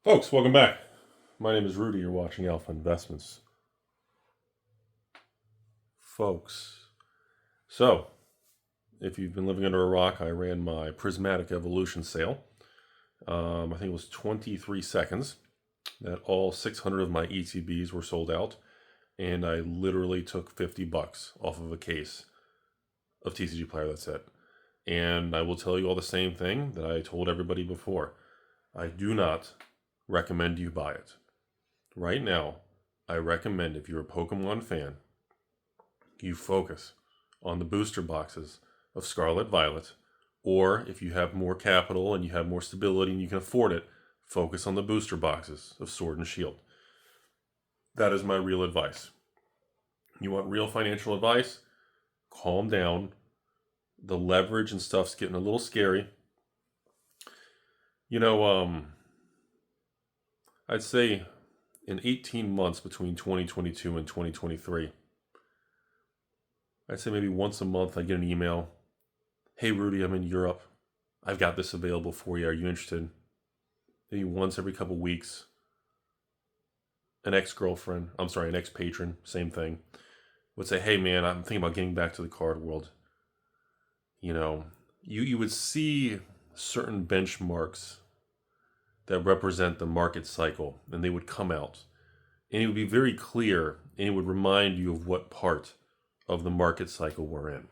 Folks, welcome back. My name is Rudy. You're watching Alpha Investments. Folks, so if you've been living under a rock, I ran my Prismatic Evolution sale. I think it was 23 seconds that all 600 of my ETBs were sold out, and I literally took $50 off of a case of TCG Player. That's it. And I will tell you all the same thing that I told everybody before. I do not recommend you buy it. Right now, I recommend, if you're a Pokemon fan, you focus on the booster boxes of Scarlet Violet, or if you have more capital and you have more stability and you can afford it, focus on the booster boxes of Sword and Shield. That is my real advice. You want real financial advice? Calm down. The leverage and stuff's getting a little scary. I'd say in 18 months between 2022 and 2023, I'd say maybe once a month I get an email. Hey Rudy, I'm in Europe. I've got this available for you. Are you interested? Maybe once every couple weeks. An ex-patron, same thing, would say, hey man, I'm thinking about getting back to the card world. You would see certain benchmarks that represent the market cycle, and they would come out. And it would be very clear, and it would remind you of what part of the market cycle we're in.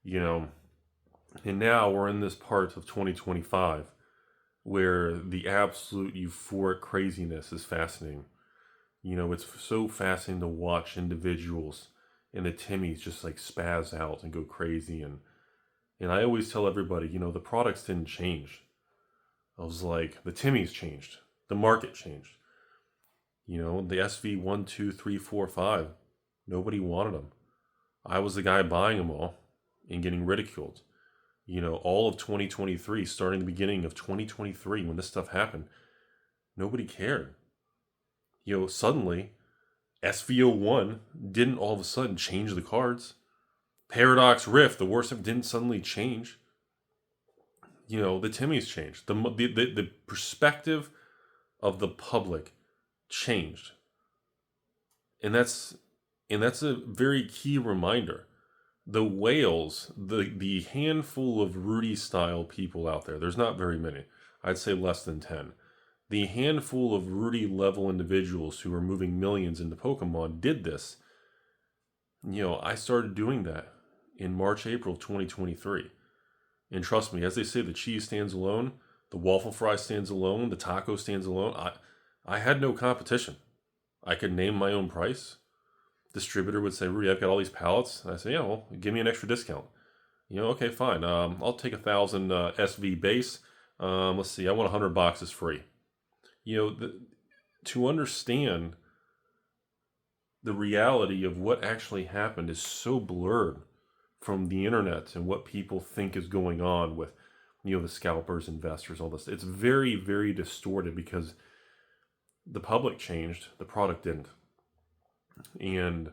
And now we're in this part of 2025 where the absolute euphoric craziness is fascinating. It's so fascinating to watch individuals and the Timmies just like spaz out and go crazy. And I always tell everybody, the products didn't change. I was like, the Timmies changed. The market changed. The SV 1, 2, 3, 4, 5. Nobody wanted them. I was the guy buying them all and getting ridiculed. All of 2023, starting the beginning of 2023, when this stuff happened, nobody cared. Suddenly, SV01 didn't all of a sudden change the cards. Paradox Rift, the worst of it, didn't suddenly change. The Timmies changed. The perspective of the public changed. And that's a very key reminder. The whales, the handful of Rudy style people out there's not very many. I'd say less than 10. The handful of Rudy level individuals who are moving millions into Pokemon did this. I started doing that in March, April of 2023. And trust me, as they say, the cheese stands alone, the waffle fry stands alone, the taco stands alone. I had no competition. I could name my own price. Distributor would say, Rudy, I've got all these pallets. And I say, yeah, well, give me an extra discount. Okay, fine. I'll take 1,000 SV base. Let's see, I want 100 boxes free. To understand the reality of what actually happened is so blurred from the internet and what people think is going on with, the scalpers, investors, all this. It's very, very distorted because the public changed, the product didn't. And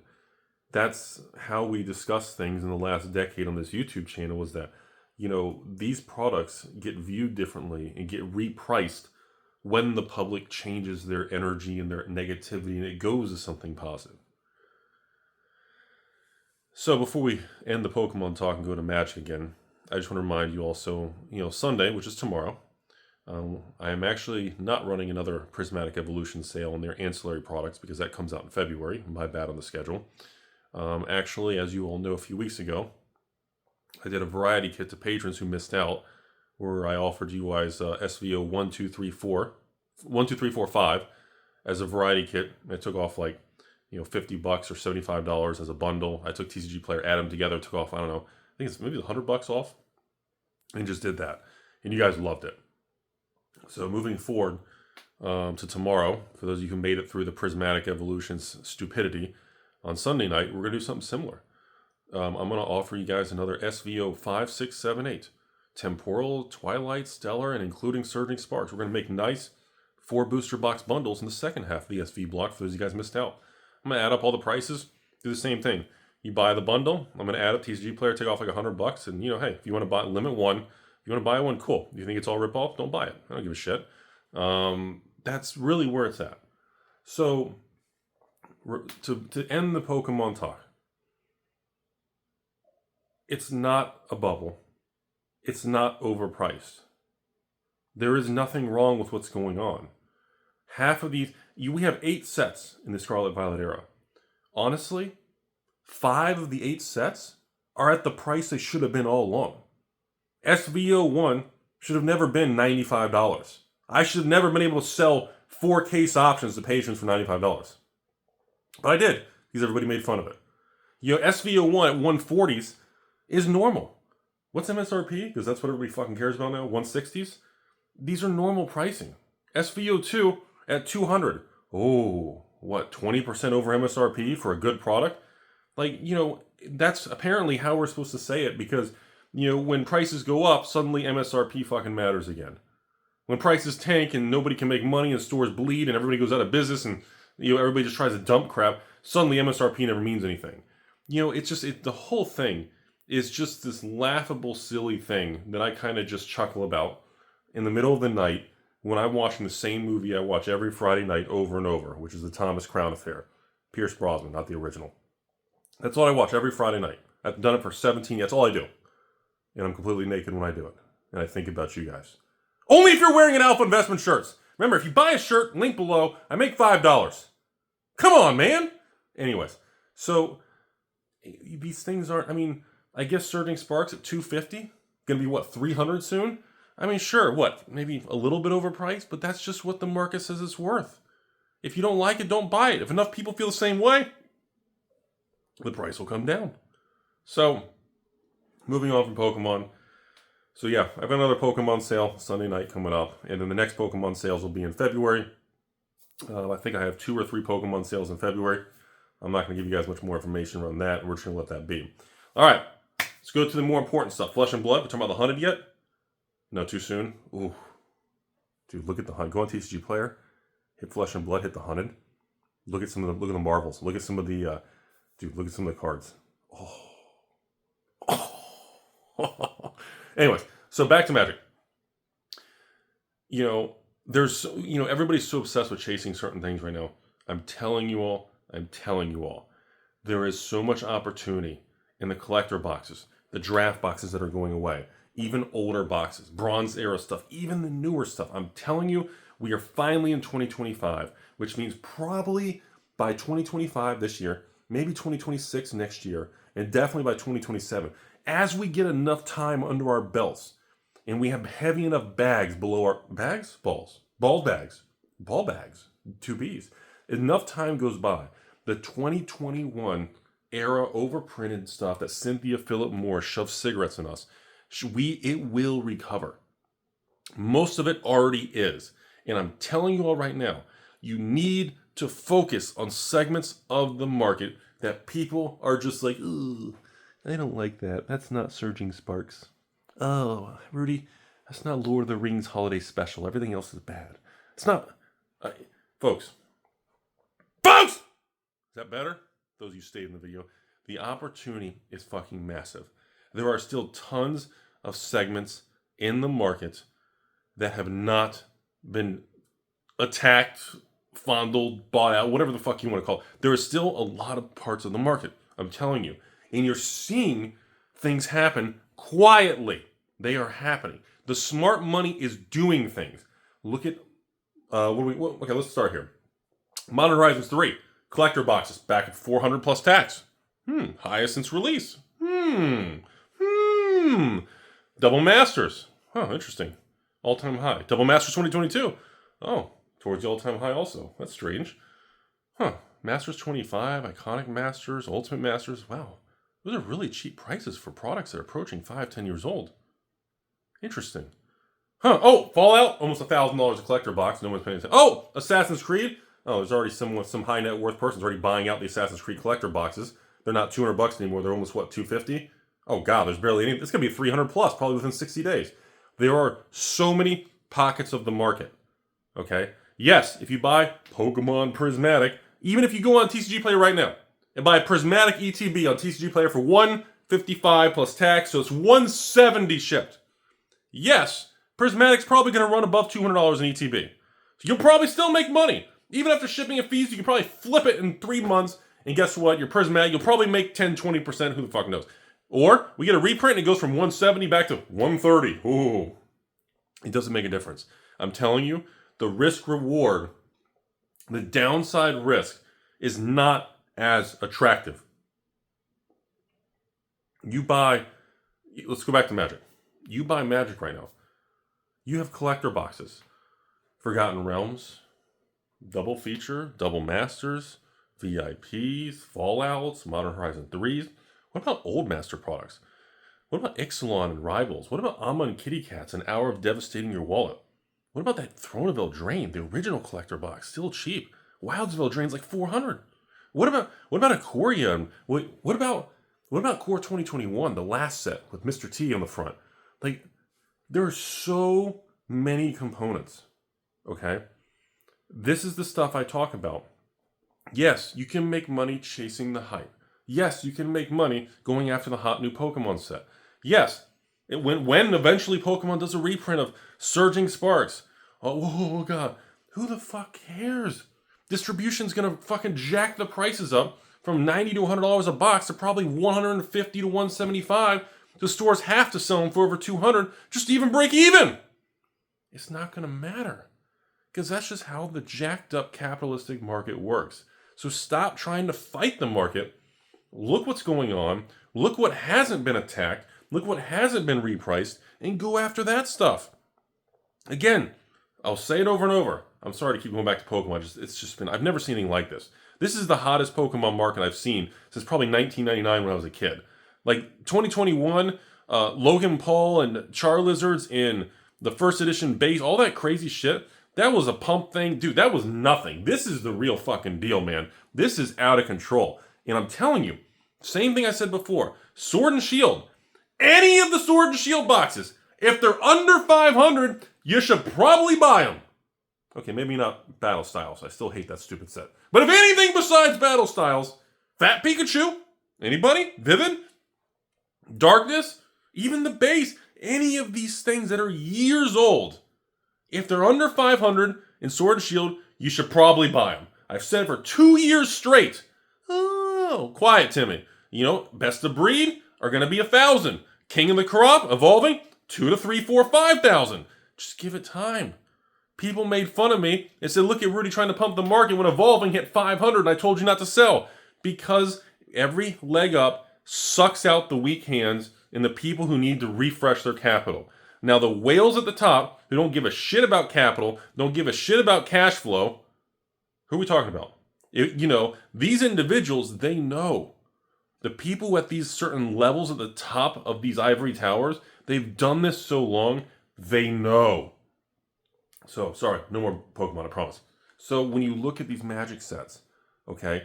that's how we discuss things in the last decade on this YouTube channel, is that, these products get viewed differently and get repriced when the public changes their energy and their negativity and it goes to something positive. So before we end the Pokemon talk and go to Magic again, I just want to remind you also, Sunday, which is tomorrow, I am actually not running another Prismatic Evolution sale on their ancillary products because that comes out in February. My bad on the schedule. Actually, as you all know, a few weeks ago, I did a variety kit to patrons who missed out, where I offered you guys SVO 1, 2, 3, 4, 1, 2, 3, 4, 5 as a variety kit. I took off like, $50 or $75 as a bundle. I took TCG Player, add them together, took off, I don't know, I think it's maybe $100 off, and just did that. And you guys loved it. So moving forward to tomorrow, for those of you who made it through the Prismatic Evolution's stupidity, on Sunday night, we're going to do something similar. I'm going to offer you guys another SVO 5, 6, 7, 8. Temporal, Twilight, Stellar, and including Surging Sparks. We're going to make nice 4 booster box bundles in the second half of the SV block for those of you guys missed out. I'm going to add up all the prices, do the same thing. You buy the bundle, I'm going to add up TCG Player, take off like $100, and hey, if you want to buy limit one, if you want to buy one, cool. If you think it's all rip off, don't buy it. I don't give a shit. that's really where it's at. So, to end the Pokemon talk, it's not a bubble. It's not overpriced. There is nothing wrong with what's going on. Half of these, we have 8 sets in the Scarlet Violet era. Honestly, 5 of the 8 sets are at the price they should have been all along. SVO1 should have never been $95. I should have never been able to sell 4 case options to patients for $95. But I did, because everybody made fun of it. SVO1 at 140s is normal. What's MSRP? Because that's what everybody fucking cares about now, 160s? These are normal pricing. SVO2 at 200. Oh, what, 20% over MSRP for a good product? Like, that's apparently how we're supposed to say it, because, when prices go up, suddenly MSRP fucking matters again. When prices tank and nobody can make money and stores bleed and everybody goes out of business and, everybody just tries to dump crap, suddenly MSRP never means anything. It's just, the whole thing is just this laughable, silly thing that I kind of just chuckle about in the middle of the night when I'm watching the same movie I watch every Friday night over and over, which is the Thomas Crown Affair. Pierce Brosnan, not the original. That's what I watch every Friday night. I've done it for 17 years. That's all I do. And I'm completely naked when I do it. And I think about you guys. Only if you're wearing an Alpha Investment shirts. Remember, if you buy a shirt, link below, I make $5. Come on, man! Anyways, so these things aren't, I guess Surging Sparks at $250? Gonna be, what, $300 soon? Sure, what, maybe a little bit overpriced, but that's just what the market says it's worth. If you don't like it, don't buy it. If enough people feel the same way, the price will come down. So, moving on from Pokemon. So yeah, I've got another Pokemon sale Sunday night coming up, and then the next Pokemon sales will be in February. I think I have 2 or 3 Pokemon sales in February. I'm not going to give you guys much more information around that. We're just going to let that be. All right, let's go to the more important stuff. Flesh and Blood. We're talking about the Hunted yet? No, too soon. Ooh, dude, look at the Hunt. Go on TCG Player. Hit Flesh and Blood. Hit the Hunted. Look at the marvels. Look at some of the dude. Look at some of the cards. Oh. Anyways, so back to Magic. There's everybody's so obsessed with chasing certain things right now. I'm telling you all. There is so much opportunity in the collector boxes, the draft boxes that are going away, even older boxes, Bronze Era stuff, even the newer stuff. I'm telling you, we are finally in 2025, which means probably by 2025 this year, maybe 2026 next year, and definitely by 2027, as we get enough time under our belts, and we have heavy enough bags below our bags, ball bags, 2 B's. Enough time goes by. The 2021 era overprinted stuff that Cynthia Philip Moore shoves cigarettes in us, it will recover. Most of it already is. And I'm telling you all right now, you need to focus on segments of the market that people are just like, ooh, I don't like that. That's not Surging Sparks. Oh, Rudy, that's not Lord of the Rings holiday special. Everything else is bad. It's not. Folks! Is that better? Those of you stayed in the video. The opportunity is fucking massive. There are still tons of segments in the market that have not been attacked, fondled, bought out, whatever the fuck you want to call it. There is still a lot of parts of the market. I'm telling you. And you're seeing things happen quietly. They are happening. The smart money is doing things. Look at, okay, let's start here. Modern Horizons 3, collector boxes, back at 400 plus tax. Highest since release. Double Masters. Huh, interesting. All-time high. Double Masters 2022. Oh, towards the all-time high also. That's strange. Masters 25, Iconic Masters, Ultimate Masters. Wow. Those are really cheap prices for products that are approaching 5-10 years old. Interesting. Oh, Fallout, almost $1,000 a collector box. No one's paying attention. Oh, Assassin's Creed. Oh, there's already some high net worth person's already buying out the Assassin's Creed collector boxes. They're not $200 anymore. They're almost, what, $250? Oh, God, there's barely any. It's going to be 300 plus, probably within 60 days. There are so many pockets of the market. Okay? Yes, if you buy Pokemon Prismatic, even if you go on TCG Player right now and buy a Prismatic ETB on TCG Player for $155 plus tax, so it's $170 shipped. Yes, Prismatic's probably going to run above $200 in ETB. So you'll probably still make money. Even after shipping and fees, you can probably flip it in 3 months. And guess what? Your prismatic, you'll probably make 10, 20%. Who the fuck knows? Or we get a reprint and it goes from 170 back to 130. Ooh. It doesn't make a difference. I'm telling you, the risk reward, the downside risk is not as attractive. You buy, let's go back to Magic. You buy Magic right now. You have collector boxes. Forgotten Realms, Double Feature, Double Masters, VIPs, Fallouts, Modern Horizon 3s. What about Old Master products? What about Ixalan and Rivals? What about Amma and Kitty Cats, An Hour of Devastating Your Wallet? What about that Throne of Eldraine, the original collector box, still cheap? Wilds of Eldraine's like $400. What about Ikoria? And what about Core 2021, the last set with Mr. T on the front? Like, there are so many components. Okay? This is the stuff I talk about. Yes, you can make money chasing the hype. Yes, you can make money going after the hot new Pokemon set. Yes, when eventually Pokemon does a reprint of Surging Sparks. Oh God, who the fuck cares? Distribution's gonna fucking jack the prices up from $90 to $100 a box to probably $150 to $175. The stores have to sell them for over $200 just to even break even. It's not gonna matter. Because that's just how the jacked up capitalistic market works. So stop trying to fight the market. Look what's going on. Look what hasn't been attacked. Look what hasn't been repriced. And go after that stuff. Again, I'll say it over and over. I'm sorry to keep going back to Pokemon. I've never seen anything like this. This is the hottest Pokemon market I've seen since probably 1999 when I was a kid. Like 2021, Logan Paul and Charizards in the first edition base, all that crazy shit. That was a pump thing. Dude, that was nothing. This is the real fucking deal, man. This is out of control. And I'm telling you, same thing I said before. Sword and Shield. Any of the Sword and Shield boxes, if they're under 500, you should probably buy them. Okay, maybe not Battle Styles. I still hate that stupid set. But if anything besides Battle Styles, Fat Pikachu, anybody? Vivid? Darkness? Even the base? Any of these things that are years old, if they're under 500 in Sword and Shield, you should probably buy them. I've said it for 2 years straight. Oh, quiet, Timmy. You know, Best of Breed are going to be 1,000. King of the Crop, Evolving, 2 to 3, 4, 5,000. Just give it time. People made fun of me and said, look at Rudy trying to pump the market when Evolving hit 500 and I told you not to sell. Because every leg up sucks out the weak hands and the people who need to refresh their capital. Now, the whales at the top who don't give a shit about capital, don't give a shit about cash flow, who are we talking about? These individuals, they know. The people at these certain levels at the top of these ivory towers, they've done this so long, they know. So, sorry, no more Pokemon, I promise. So, when you look at these Magic sets, okay,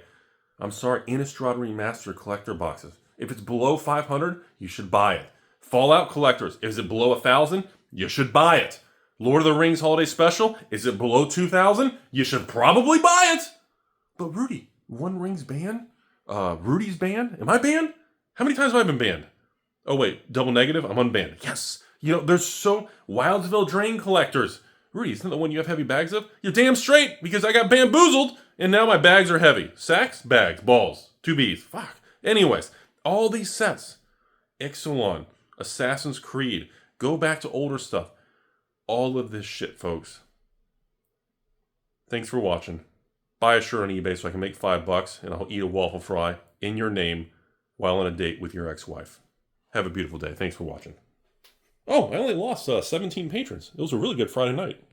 I'm sorry, Innistrad Remastered collector boxes. If it's below 500, you should buy it. Fallout Collectors, is it below 1,000? You should buy it. Lord of the Rings Holiday Special, is it below 2,000? You should probably buy it. But Rudy, One Ring's banned? Rudy's banned? Am I banned? How many times have I been banned? Oh wait, double negative? I'm unbanned. Yes. There's so... Wilds of Eldraine collectors. Rudy, isn't that the one you have heavy bags of? You're damn straight, because I got bamboozled, and now my bags are heavy. Sacks, bags, balls, 2 Bs. Fuck. Anyways, all these sets. Ixalan, Assassin's Creed, go back to older stuff. All of this shit, folks. Thanks for watching. Buy a shirt on eBay so I can make $5 and I'll eat a waffle fry in your name while on a date with your ex-wife. Have a beautiful day. Thanks for watching. Oh, I only lost 17 patrons. It was a really good Friday night.